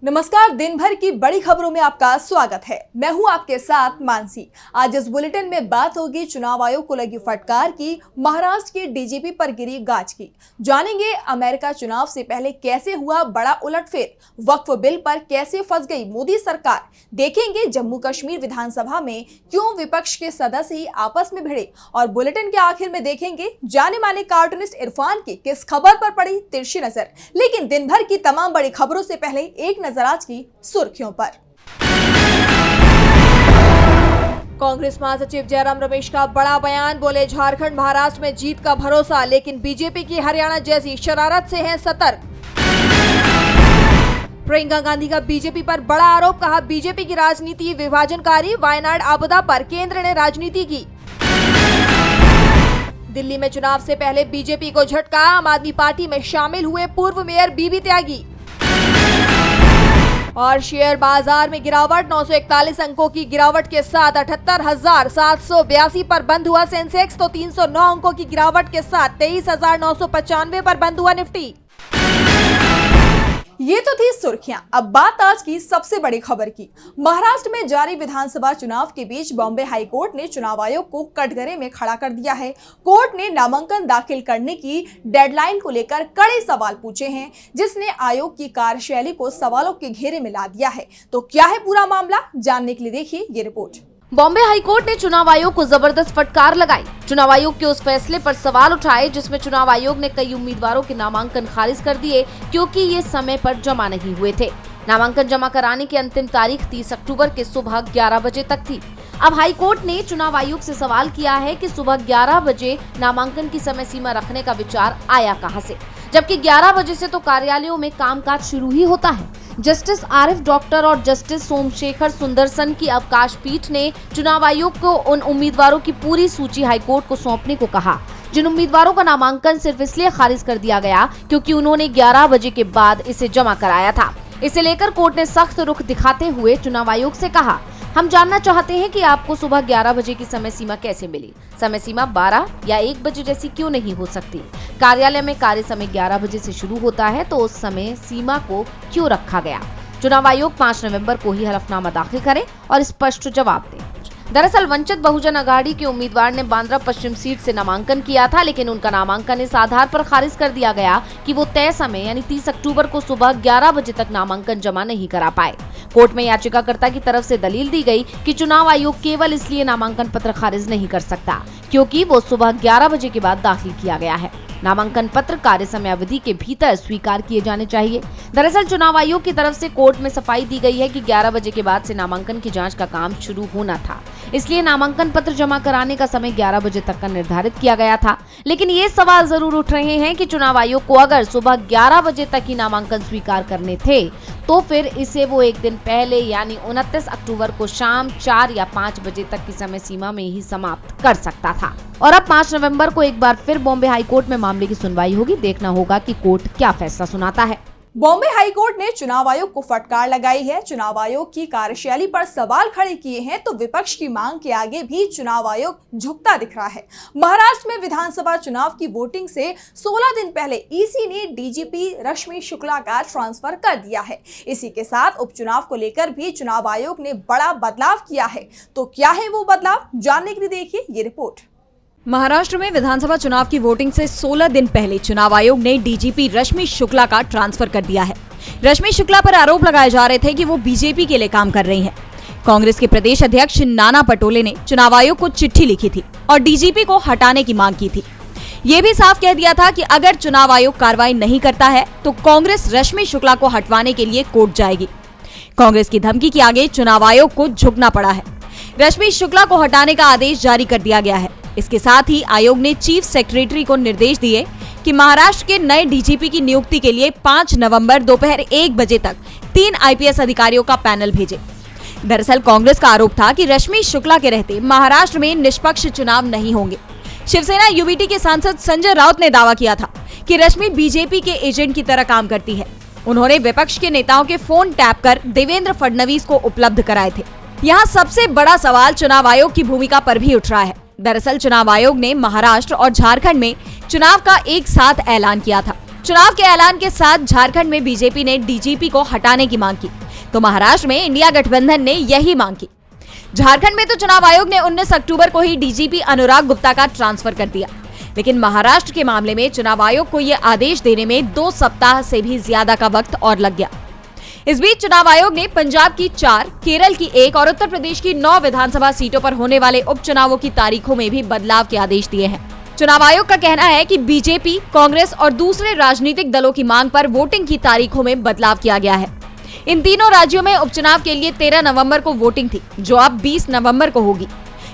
नमस्कार। दिन भर की बड़ी खबरों में आपका स्वागत है। मैं हूं आपके साथ मानसी। आज इस बुलेटिन में बात होगी चुनाव आयोग को लगी फटकार की, महाराष्ट्र के डीजीपी पर गिरी गाज की। जानेंगे अमेरिका चुनाव से पहले कैसे हुआ बड़ा उलटफेर, वक्फ बिल पर कैसे फंस गई मोदी सरकार। देखेंगे जम्मू कश्मीर विधानसभा में क्यों विपक्ष के सदस्य ही आपस में भिड़े, और बुलेटिन के आखिर में देखेंगे जाने माने कार्टूनिस्ट इरफान की किस खबर पर पड़ी तिरछी नजर। लेकिन दिन भर की तमाम बड़ी खबरों से पहले एक नजर आज की सुर्खियों पर। कांग्रेस महासचिव जयराम रमेश का बड़ा बयान, बोले झारखंड महाराष्ट्र में जीत का भरोसा, लेकिन बीजेपी की हरियाणा जैसी शरारत से है सतर्क। प्रियंका गांधी का बीजेपी पर बड़ा आरोप, कहा बीजेपी की राजनीति विभाजनकारी, वायनाड आपदा पर केंद्र ने राजनीति की। दिल्ली में चुनाव से पहले बीजेपी को झटका, आम आदमी पार्टी में शामिल हुए पूर्व मेयर बीबी त्यागी। और शेयर बाजार में गिरावट, 941 अंकों की गिरावट के साथ 78,782 पर बंद हुआ सेंसेक्स, तो 309 अंकों की गिरावट के साथ 23,995 पर बंद हुआ निफ्टी। ये तो थी सुर्खियां। अब बात आज की सबसे बड़ी खबर की। महाराष्ट्र में जारी विधानसभा चुनाव के बीच बॉम्बे हाई कोर्ट ने चुनाव आयोग को कटघरे में खड़ा कर दिया है। कोर्ट ने नामांकन दाखिल करने की डेडलाइन को लेकर कड़े सवाल पूछे हैं, जिसने आयोग की कार्यशैली को सवालों के घेरे में ला दिया है। तो क्या है पूरा मामला, जानने के लिए देखिए ये रिपोर्ट। बॉम्बे हाईकोर्ट ने चुनाव आयोग को जबरदस्त फटकार लगाई। चुनाव आयोग के उस फैसले पर सवाल उठाए जिसमें चुनाव आयोग ने कई उम्मीदवारों के नामांकन खारिज कर दिए क्योंकि ये समय पर जमा नहीं हुए थे। नामांकन जमा कराने की अंतिम तारीख 30 अक्टूबर के सुबह 11 बजे तक थी। अब हाईकोर्ट ने चुनाव आयोग से सवाल किया है कि सुबह 11 बजे नामांकन की समय सीमा रखने का विचार आया कहां से, जबकि 11 बजे से तो कार्यालयों में कामकाज शुरू ही होता है। जस्टिस आरिफ डॉक्टर और जस्टिस सोमशेखर सुंदरसन की अवकाश पीठ ने चुनाव आयोग को उन उम्मीदवारों की पूरी सूची हाईकोर्ट को सौंपने को कहा जिन उम्मीदवारों का नामांकन सिर्फ इसलिए खारिज कर दिया गया क्योंकि उन्होंने 11 बजे के बाद इसे जमा कराया था। इसे लेकर कोर्ट ने सख्त रुख दिखाते हुए चुनाव आयोग से कहा, हम जानना चाहते हैं कि आपको सुबह 11 बजे की समय सीमा कैसे मिली। समय सीमा 12 या 1 बजे जैसी क्यों नहीं हो सकती? कार्यालय में कार्य समय 11 बजे से शुरू होता है, तो उस समय सीमा को क्यों रखा गया? चुनाव आयोग 5 नवंबर को ही हलफनामा दाखिल करे और स्पष्ट जवाब दे। दरअसल वंचित बहुजन अघाड़ी के उम्मीदवार ने बांद्रा पश्चिम सीट से नामांकन किया था, लेकिन उनका नामांकन इस आधार पर खारिज कर दिया गया कि वो तय समय यानी 30 अक्टूबर को सुबह 11 बजे तक नामांकन जमा नहीं करा पाए। कोर्ट में याचिकाकर्ता की तरफ से दलील दी गई कि चुनाव आयोग केवल इसलिए नामांकन पत्र खारिज नहीं कर सकता क्योंकि वो सुबह 11 बजे के बाद दाखिल किया गया है। नामांकन पत्र कार्य समय अवधि के भीतर स्वीकार किए जाने चाहिए। दरअसल चुनाव आयोग की तरफ से कोर्ट में सफाई दी गई है कि 11 बजे के बाद से नामांकन की जांच का काम शुरू होना था, इसलिए नामांकन पत्र जमा कराने का समय 11 बजे तक का निर्धारित किया गया था। लेकिन ये सवाल जरूर उठ रहे हैं कि चुनाव आयोग को अगर सुबह 11 बजे तक ही नामांकन स्वीकार करने थे तो फिर इसे वो एक दिन पहले यानी 29 अक्टूबर को शाम 4 या 5 बजे तक की समय सीमा में ही समाप्त कर सकता था। और अब 5 नवंबर को एक बार फिर बॉम्बे हाईकोर्ट में मामले की सुनवाई होगी। देखना होगा कि कोर्ट क्या फैसला सुनाता है। बॉम्बे हाईकोर्ट ने चुनाव आयोग को फटकार लगाई है। चुनाव आयोग की कार्यशैली पर सवाल खड़े किए हैं, तो विपक्ष की मांग के आगे भी चुनाव आयोग झुकता दिख रहा है। महाराष्ट्र में विधानसभा चुनाव की वोटिंग से 16 दिन पहले ईसी ने डीजीपी रश्मि शुक्ला का ट्रांसफर कर दिया है। इसी के साथ उपचुनाव को लेकर भी चुनाव आयोग ने बड़ा बदलाव किया है। तो क्या है वो बदलाव, जानने के लिए देखिए ये रिपोर्ट। महाराष्ट्र में विधानसभा चुनाव की वोटिंग से 16 दिन पहले चुनाव आयोग ने डीजीपी रश्मि शुक्ला का ट्रांसफर कर दिया है। रश्मि शुक्ला पर आरोप लगाए जा रहे थे कि वो बीजेपी के लिए काम कर रही हैं। कांग्रेस के प्रदेश अध्यक्ष नाना पटोले ने चुनाव आयोग को चिट्ठी लिखी थी और डीजीपी को हटाने की मांग की थी। ये भी साफ कह दिया था कि अगर चुनाव आयोग कार्रवाई नहीं करता है तो कांग्रेस रश्मि शुक्ला को हटवाने के लिए कोर्ट जाएगी। कांग्रेस की धमकी के आगे चुनाव आयोग को झुकना पड़ा है। रश्मि शुक्ला को हटाने का आदेश जारी कर दिया गया है। इसके साथ ही आयोग ने चीफ सेक्रेटरी को निर्देश दिए कि महाराष्ट्र के नए डीजीपी की नियुक्ति के लिए 5 नवंबर दोपहर 1 बजे तक 3 आईपीएस अधिकारियों का पैनल भेजे। दरअसल कांग्रेस का आरोप था कि रश्मि शुक्ला के रहते महाराष्ट्र में निष्पक्ष चुनाव नहीं होंगे। शिवसेना यूबीटी के सांसद संजय राउत ने दावा किया था कि रश्मि बीजेपी के एजेंट की तरह काम करती है। उन्होंने विपक्ष के नेताओं के फोन टैप कर देवेंद्र फडणवीस को उपलब्ध कराए थे। यहाँ सबसे बड़ा सवाल चुनाव आयोग की भूमिका पर भी उठ रहा है। दरअसल चुनाव आयोग ने महाराष्ट्र और झारखंड में चुनाव का एक साथ ऐलान किया था। चुनाव के ऐलान के साथ झारखंड में बीजेपी ने डीजीपी को हटाने की मांग की, तो महाराष्ट्र में इंडिया गठबंधन ने यही मांग की। झारखंड में तो चुनाव आयोग ने 19 अक्टूबर को ही डीजीपी अनुराग गुप्ता का ट्रांसफर कर दिया, लेकिन महाराष्ट्र के मामले में चुनाव आयोग को यह आदेश देने में 2 सप्ताह से भी ज्यादा का वक्त और लग गया। इस बीच चुनाव आयोग ने पंजाब की 4, केरल की 1 और उत्तर प्रदेश की 9 विधानसभा सीटों पर होने वाले उपचुनावों की तारीखों में भी बदलाव के आदेश दिए हैं। चुनाव आयोग का कहना है कि बीजेपी, कांग्रेस और दूसरे राजनीतिक दलों की मांग पर वोटिंग की तारीखों में बदलाव किया गया है। इन तीनों राज्यों में उपचुनाव के लिए 13 नवंबर को वोटिंग थी, जो अब 20 नवंबर को होगी।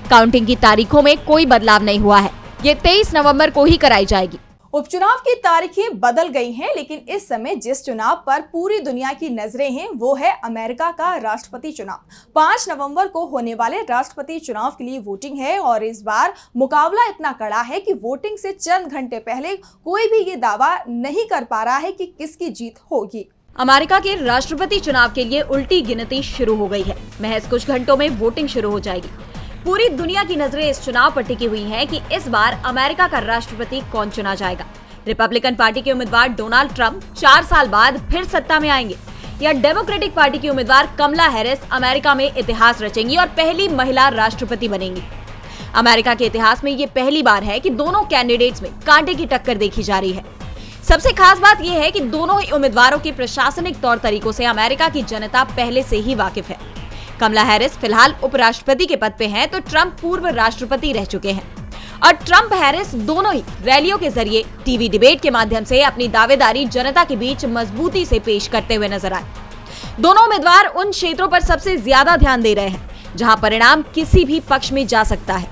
काउंटिंग की तारीखों में कोई बदलाव नहीं हुआ है, ये 23 नवंबर को ही कराई जाएगी। उपचुनाव की तारीखें बदल गई हैं, लेकिन इस समय जिस चुनाव पर पूरी दुनिया की नजरें हैं वो है अमेरिका का राष्ट्रपति चुनाव। 5 नवंबर को होने वाले राष्ट्रपति चुनाव के लिए वोटिंग है और इस बार मुकाबला इतना कड़ा है कि वोटिंग से चंद घंटे पहले कोई भी ये दावा नहीं कर पा रहा है कि किसकी जीत होगी। अमेरिका के राष्ट्रपति चुनाव के लिए उल्टी गिनती शुरू हो गई है। महज कुछ घंटों में वोटिंग शुरू हो जाएगी। पूरी दुनिया की नजरें इस चुनाव पर टिकी हुई हैं कि इस बार अमेरिका का राष्ट्रपति कौन चुना जाएगा। रिपब्लिकन पार्टी के उम्मीदवार डोनाल्ड ट्रंप 4 साल बाद फिर सत्ता में आएंगे, या डेमोक्रेटिक पार्टी की उम्मीदवार कमला हैरिस अमेरिका में इतिहास रचेंगी और पहली महिला राष्ट्रपति बनेंगी। अमेरिका के इतिहास में ये पहली बार है कि दोनों कैंडिडेट्स में कांटे की टक्कर देखी जा रही है। सबसे खास बात यह है कि दोनों ही उम्मीदवारों के प्रशासनिक तौर तरीकों से अमेरिका की जनता पहले से ही वाकिफ है। कमला हैरिस फिलहाल उपराष्ट्रपति के पद पे हैं, तो ट्रंप पूर्व राष्ट्रपति रह चुके हैं और ट्रंप हैरिस दोनों ही रैलियों के जरिए, टीवी डिबेट के माध्यम से अपनी दावेदारी जनता के बीच मजबूती से पेश करते हुए नजर आए। दोनों उम्मीदवार उन क्षेत्रों पर सबसे ज्यादा ध्यान दे रहे हैं जहां परिणाम किसी भी पक्ष में जा सकता है,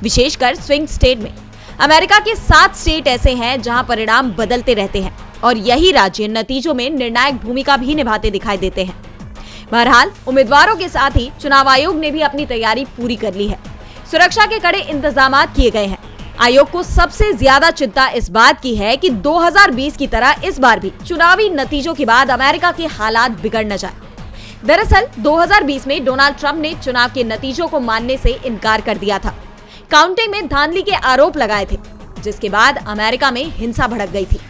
विशेषकर स्विंग स्टेट में। अमेरिका के 7 स्टेट ऐसे हैं जहां परिणाम बदलते रहते हैं और यही राज्य नतीजों में निर्णायक भूमिका भी निभाते दिखाई देते हैं। बहरहाल उम्मीदवारों के साथ ही चुनाव आयोग ने भी अपनी तैयारी पूरी कर ली है। सुरक्षा के कड़े इंतजाम किए गए हैं। आयोग को सबसे ज्यादा चिंता इस बात की है कि 2020 की तरह इस बार भी चुनावी नतीजों के बाद अमेरिका के हालात बिगड़ न जाए। दरअसल 2020 में डोनाल्ड ट्रंप ने चुनाव के नतीजों को मानने से इनकार कर दिया था। काउंटिंग में धांधली के आरोप लगाए थे, जिसके बाद अमेरिका में हिंसा भड़क गई थी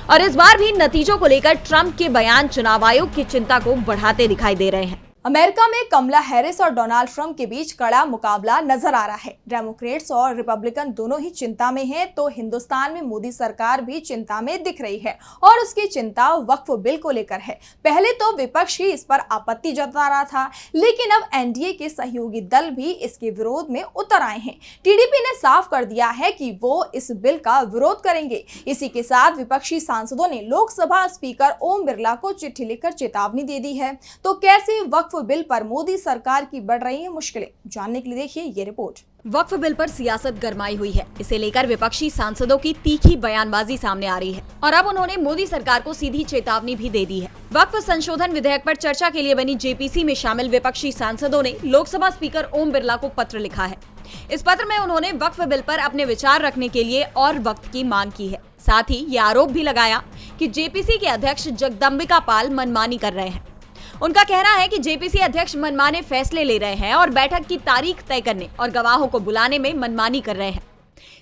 और इस बार भी नतीजों को लेकर ट्रंप के बयान चुनाव आयोग की चिंता को बढ़ाते दिखाई दे रहे हैं। अमेरिका में कमला हैरिस और डोनाल्ड ट्रंप के बीच कड़ा मुकाबला नजर आ रहा है। डेमोक्रेट्स और रिपब्लिकन दोनों ही चिंता में हैं, तो हिंदुस्तान में मोदी सरकार भी चिंता में दिख रही है और उसकी चिंता वक्फ बिल को लेकर है। पहले तो विपक्ष ही इस पर आपत्ति जता रहा था, लेकिन अब एनडीए के सहयोगी दल भी इसके विरोध में उतर आए हैं। टीडीपी ने साफ कर दिया है कि वो इस बिल का विरोध करेंगे। इसी के साथ विपक्षी सांसदों ने लोकसभा स्पीकर ओम बिरला को चिट्ठी लिखकर चेतावनी दे दी है। तो कैसे वक्फ बिल पर मोदी सरकार की बढ़ रही है मुश्किलें, जानने के लिए देखिए ये रिपोर्ट। वक्फ बिल पर सियासत गरमाई हुई है। इसे लेकर विपक्षी सांसदों की तीखी बयानबाजी सामने आ रही है और अब उन्होंने मोदी सरकार को सीधी चेतावनी भी दे दी है। वक्फ संशोधन विधेयक पर चर्चा के लिए बनी जेपीसी में शामिल विपक्षी सांसदों ने लोकसभा स्पीकर ओम बिरला को पत्र लिखा है। इस पत्र में उन्होंने वक्फ बिल पर अपने विचार रखने के लिए और वक्त की मांग की है। साथ ही ये आरोप भी लगाया कि जेपीसी के अध्यक्ष जगदम्बिका पाल मनमानी कर रहे हैं। उनका कहना है कि जेपीसी अध्यक्ष मनमाने फैसले ले रहे हैं और बैठक की तारीख तय करने और गवाहों को बुलाने में मनमानी कर रहे हैं।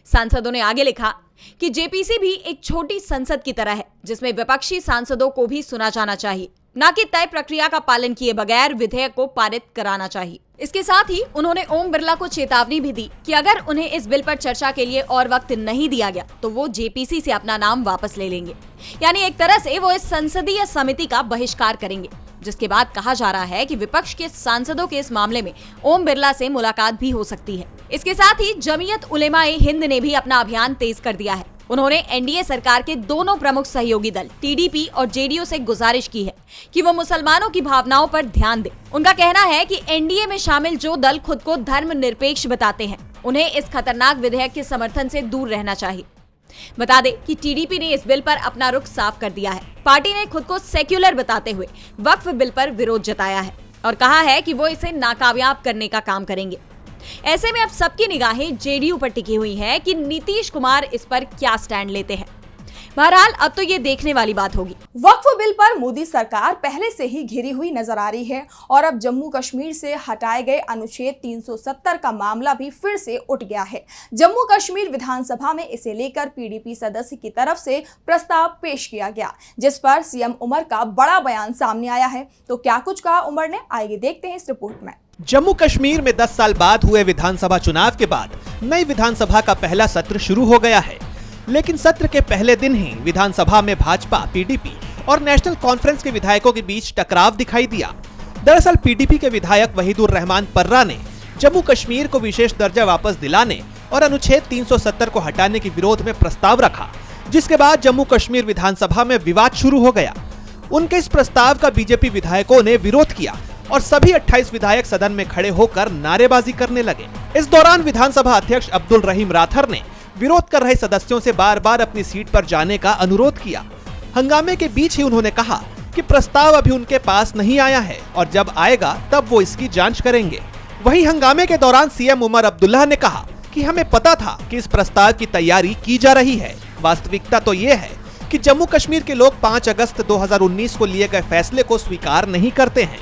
सांसदों ने आगे लिखा कि जेपीसी भी एक छोटी संसद की तरह है, जिसमें विपक्षी सांसदों को भी सुना जाना चाहिए, न कि तय प्रक्रिया का पालन किए बगैर विधेयक को पारित कराना चाहिए। इसके साथ ही उन्होंने ओम बिरला को चेतावनी भी दी कि अगर उन्हें इस बिल पर चर्चा के लिए और वक्त नहीं दिया गया तो वो जेपीसी से अपना नाम वापस ले लेंगे। यानी एक तरह से वो इस संसदीय समिति का बहिष्कार करेंगे। जिसके बाद कहा जा रहा है कि विपक्ष के सांसदों के इस मामले में ओम बिरला से मुलाकात भी हो सकती है। इसके साथ ही जमीयत उलेमा-ए हिंद ने भी अपना अभियान तेज कर दिया है। उन्होंने एनडीए सरकार के दोनों प्रमुख सहयोगी दल टीडीपी और जेडीयू से गुजारिश की है कि वो मुसलमानों की भावनाओं पर ध्यान दें। उनका कहना है कि एनडीए में शामिल जो दल खुद को धर्मनिरपेक्ष बताते हैं, उन्हें इस खतरनाक विधेयक के समर्थन से दूर रहना चाहिए। बता दें कि टीडीपी ने इस बिल पर अपना रुख साफ कर दिया है। पार्टी ने खुद को सेक्युलर बताते हुए वक्फ बिल पर विरोध जताया है और कहा है कि वो इसे नाकामयाब करने का काम करेंगे। ऐसे में अब सबकी निगाहें जेडीयू पर टिकी हुई है कि नीतीश कुमार इस पर क्या स्टैंड लेते हैं। बहरहाल अब तो ये देखने वाली बात होगी। वक्फ बिल पर मोदी सरकार पहले से ही घिरी हुई नजर आ रही है और अब जम्मू कश्मीर से हटाए गए अनुच्छेद 370 का मामला भी फिर से उठ गया है। जम्मू कश्मीर विधानसभा में इसे लेकर पीडीपी सदस्य की तरफ से प्रस्ताव पेश किया गया, जिस पर सीएम उमर का बड़ा बयान सामने आया है। तो क्या कुछ कहा उमर ने, आइए देखते हैं इस रिपोर्ट में। जम्मू कश्मीर में 10 साल बाद हुए विधानसभा चुनाव के बाद नई विधानसभा का पहला सत्र शुरू हो गया है, लेकिन सत्र के पहले दिन ही विधानसभा में भाजपा, पीडीपी और नेशनल कॉन्फ्रेंस के विधायकों के बीच टकराव दिखाई दिया। दरअसल पीडीपी के विधायक वहीदुर रहमान पर्रा ने जम्मू कश्मीर को विशेष दर्जा वापस दिलाने और अनुच्छेद 370 को हटाने के विरोध में प्रस्ताव रखा, जिसके बाद जम्मू कश्मीर विधानसभा में विवाद शुरू हो गया। उनके इस प्रस्ताव का बीजेपी विधायकों ने विरोध किया और सभी 28 विधायक सदन में खड़े होकर नारेबाजी करने लगे। इस दौरान विधानसभा अध्यक्ष अब्दुल रहीम राठर ने विरोध कर रहे सदस्यों से बार बार अपनी सीट पर जाने का अनुरोध किया। हंगामे के बीच ही उन्होंने कहा कि प्रस्ताव अभी उनके पास नहीं आया है और जब आएगा तब वो इसकी जांच करेंगे। वहीं हंगामे के दौरान सीएम उमर अब्दुल्ला ने कहा कि हमें पता था कि इस प्रस्ताव की तैयारी की जा रही है। वास्तविकता तो ये है कि जम्मू कश्मीर के लोग 5 अगस्त 2019 को लिए गए फैसले को स्वीकार नहीं करते हैं।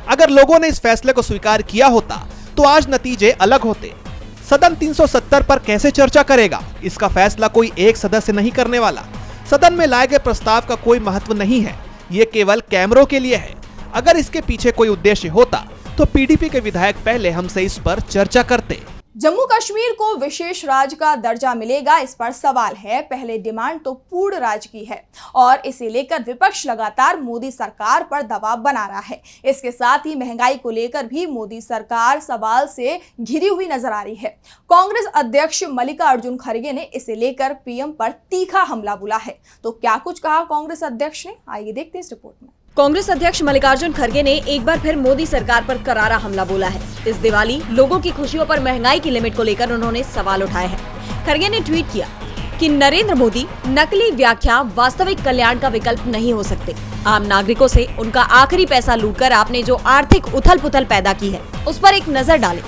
अगर लोगों ने इस फैसले को स्वीकार किया होता तो आज नतीजे अलग होते। सदन 370 पर कैसे चर्चा करेगा, इसका फैसला कोई एक सदस्य नहीं करने वाला। सदन में लाए गए प्रस्ताव का कोई महत्व नहीं है, ये केवल कैमरों के लिए है। अगर इसके पीछे कोई उद्देश्य होता तो पीडीपी के विधायक पहले हमसे इस पर चर्चा करते। जम्मू कश्मीर को विशेष राज्य का दर्जा मिलेगा, इस पर सवाल है। पहले डिमांड तो पूर्ण राज्य की है और इसे लेकर विपक्ष लगातार मोदी सरकार पर दबाव बना रहा है। इसके साथ ही महंगाई को लेकर भी मोदी सरकार सवाल से घिरी हुई नजर आ रही है। कांग्रेस अध्यक्ष मल्लिकार्जुन खड़गे ने इसे लेकर पीएम पर तीखा हमला बोला है। तो क्या कुछ कहा कांग्रेस अध्यक्ष ने, आइए देखते हैं इस रिपोर्ट में। कांग्रेस अध्यक्ष मल्लिकार्जुन खड़गे ने एक बार फिर मोदी सरकार पर करारा हमला बोला है। इस दिवाली लोगों की खुशियों पर महंगाई की लिमिट को लेकर उन्होंने सवाल उठाए हैं। खड़गे ने ट्वीट किया कि नरेंद्र मोदी नकली व्याख्या वास्तविक कल्याण का विकल्प नहीं हो सकते। आम नागरिकों से उनका आखिरी पैसा लूटकर आपने जो आर्थिक उथल पुथल पैदा की है उस पर एक नजर डालें।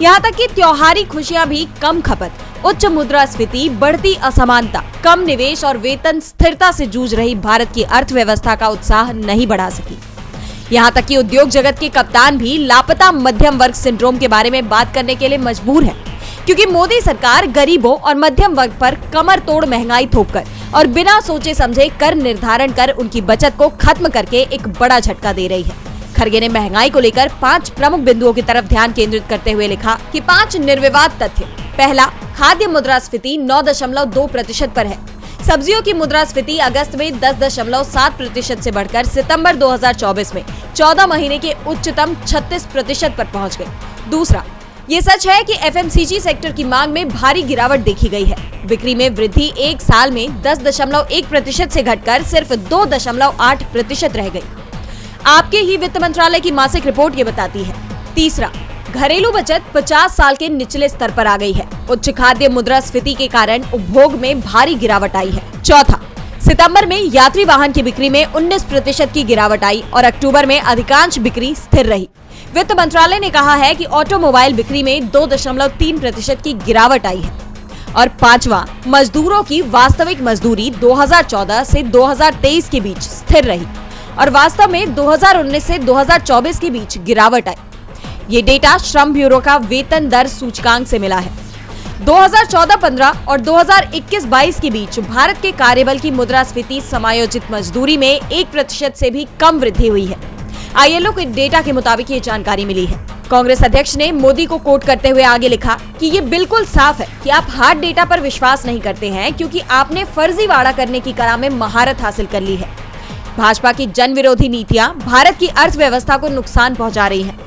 यहाँ तक कि त्योहारी खुशियाँ भी कम खपत, उच्च मुद्रास्फीति, बढ़ती असमानता, कम निवेश और वेतन स्थिरता से जूझ रही भारत की अर्थव्यवस्था का उत्साह नहीं बढ़ा सकी। यहाँ तक कि उद्योग जगत के कप्तान भी लापता मध्यम वर्ग सिंड्रोम के बारे में बात करने के लिए मजबूर है, क्योंकि मोदी सरकार गरीबों और मध्यम वर्ग पर कमर तोड़ महंगाई थोपकर और बिना सोचे समझे कर निर्धारण कर उनकी बचत को खत्म करके एक बड़ा झटका दे रही है। खड़गे ने महंगाई को लेकर 5 प्रमुख बिंदुओं की तरफ ध्यान केंद्रित करते हुए लिखा कि 5 निर्विवाद तथ्य। पहला, खाद्य मुद्रास्फीति 9.2% पर है। सब्जियों की मुद्रास्फीति अगस्त में 10.7% से बढ़कर सितंबर 2024 में 14 महीने के उच्चतम 36% पर पहुंच गई। दूसरा, ये सच है कि एफएमसीजी सेक्टर की मांग में भारी गिरावट देखी गई है। बिक्री में वृद्धि एक साल में 10.1% से घटकर सिर्फ 2.8% रह गई। आपके ही वित्त मंत्रालय की मासिक रिपोर्ट ये बताती है। तीसरा, घरेलू बचत 50 साल के निचले स्तर पर आ गई है। उच्च खाद्य मुद्रास्फीति के कारण उपभोग में भारी गिरावट आई है। चौथा, सितंबर में यात्री वाहन की बिक्री में 19% की गिरावट आई और अक्टूबर में अधिकांश बिक्री स्थिर रही। वित्त मंत्रालय ने कहा है कि ऑटोमोबाइल बिक्री में 2.3% की गिरावट आई है। और पांचवा, मजदूरों की वास्तविक मजदूरी 2014 से 2023 के बीच स्थिर रही और वास्तव में 2019 से 2024 के बीच गिरावट आई। ये डेटा श्रम ब्यूरो का वेतन दर सूचकांक से मिला है। 2014-15 और 2021-22 के बीच भारत के कार्यबल की मुद्रास्फीति समायोजित मजदूरी में 1% से भी कम वृद्धि हुई है। आईएलओ के डेटा के मुताबिक ये जानकारी मिली है। कांग्रेस अध्यक्ष ने मोदी को कोट करते हुए आगे लिखा कि ये बिल्कुल साफ है कि आप हार्ड डेटा पर विश्वास नहीं करते हैं, क्योंकि आपने फर्जीवाड़ा करने की कला में महारत हासिल कर ली है। भाजपा की जन विरोधी नीतियां भारत की अर्थव्यवस्था को नुकसान पहुंचा रही हैं।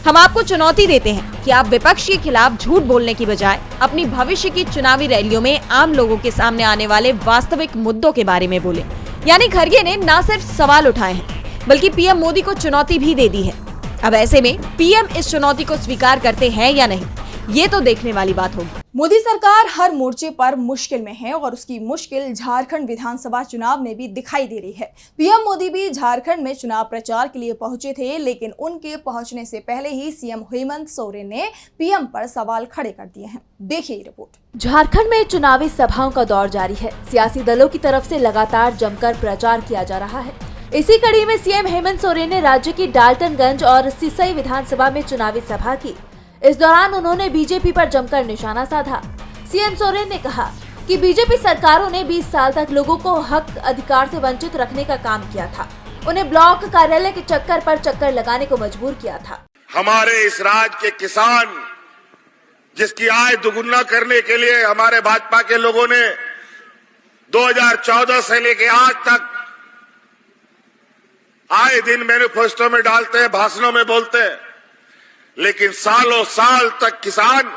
हम आपको चुनौती देते हैं कि आप विपक्ष के खिलाफ झूठ बोलने की बजाय अपनी भविष्य की चुनावी रैलियों में आम लोगों के सामने आने वाले वास्तविक मुद्दों के बारे में बोले। यानी खड़गे ने न सिर्फ सवाल उठाए हैं, बल्कि पीएम मोदी को चुनौती भी दे दी है। अब ऐसे में पीएम इस चुनौती को स्वीकार करते हैं या नहीं, ये तो देखने वाली बात होगी। मोदी सरकार हर मोर्चे पर मुश्किल में है और उसकी मुश्किल झारखंड विधानसभा चुनाव में भी दिखाई दे रही है। पीएम मोदी भी झारखंड में चुनाव प्रचार के लिए पहुंचे थे, लेकिन उनके पहुंचने से पहले ही सीएम हेमंत सोरेन ने पीएम पर सवाल खड़े कर दिए हैं। देखिए रिपोर्ट। झारखंड में चुनावी सभाओं का दौर जारी है। सियासी दलों की तरफ से लगातार जमकर प्रचार किया जा रहा है। इसी कड़ी में सीएम हेमंत सोरेन ने राज्य की डाल्टनगंज और सिसई विधानसभा में चुनावी सभा की। इस दौरान उन्होंने बीजेपी पर जमकर निशाना साधा। सीएम सोरेन ने कहा कि बीजेपी सरकारों ने 20 साल तक लोगों को हक अधिकार से वंचित रखने का काम किया था। उन्हें ब्लॉक कार्यालय के चक्कर पर चक्कर लगाने को मजबूर किया था। हमारे इस राज्य के किसान जिसकी आय दुगुना करने के लिए हमारे भाजपा के लोगों ने 2014 से लेकर आज तक आए दिन मैनिफेस्टो में डालते हैं, भाषणों में बोलते हैं, लेकिन सालों साल तक किसान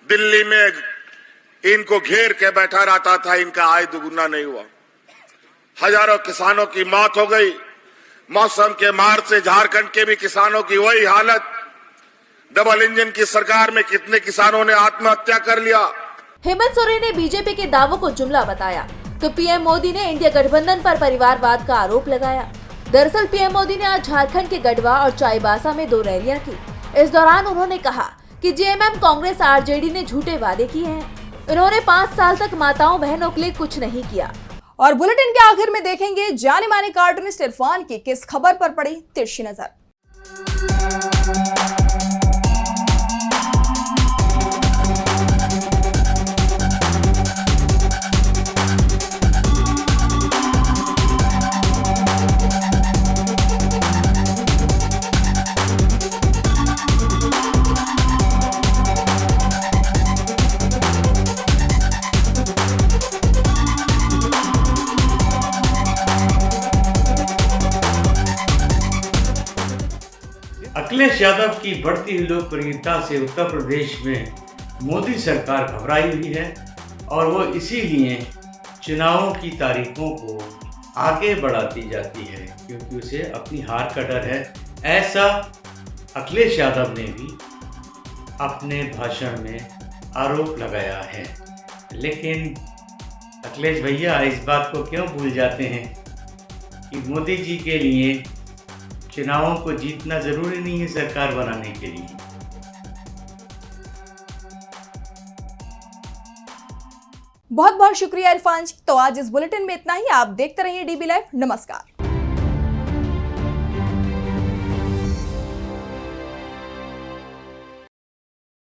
दिल्ली में इनको घेर के बैठा रहता था। इनका आय दुगुना नहीं हुआ। हजारों किसानों की मौत हो गई। मौसम के मार से झारखंड के भी किसानों की वही हालत। डबल इंजन की सरकार में कितने किसानों ने आत्महत्या कर लिया। हेमंत सोरेन ने बीजेपी के दावों को जुमला बताया तो पीएम मोदी ने इंडिया गठबंधन पर परिवारवाद का आरोप लगाया। दरअसल पीएम मोदी ने आज झारखंड के गढ़वा और चाईबासा में 2 रैलियां की। इस दौरान उन्होंने कहा कि जेएमएम, कांग्रेस, आरजेडी ने झूठे वादे किए हैं। उन्होंने 5 साल तक माताओं बहनों के लिए कुछ नहीं किया। और बुलेटिन के आखिर में देखेंगे जाने माने कार्टूनिस्ट इरफान की किस खबर पर पड़ी तिरछी नजर। अखिलेश यादव की बढ़ती हुई लोकप्रियता से उत्तर प्रदेश में मोदी सरकार घबराई हुई है और वो इसीलिए चुनावों की तारीखों को आगे बढ़ाती जाती है क्योंकि उसे अपनी हार का डर है। ऐसा अखिलेश यादव ने भी अपने भाषण में आरोप लगाया है। लेकिन अखिलेश भैया इस बात को क्यों भूल जाते हैं कि मोदी जी के लिए चुनावों को जीतना जरूरी नहीं है सरकार बनाने के लिए। बहुत बहुत शुक्रिया इरफान जी। तो आज इस बुलेटिन में इतना ही। आप देखते रहिए डीबी लाइव। नमस्कार।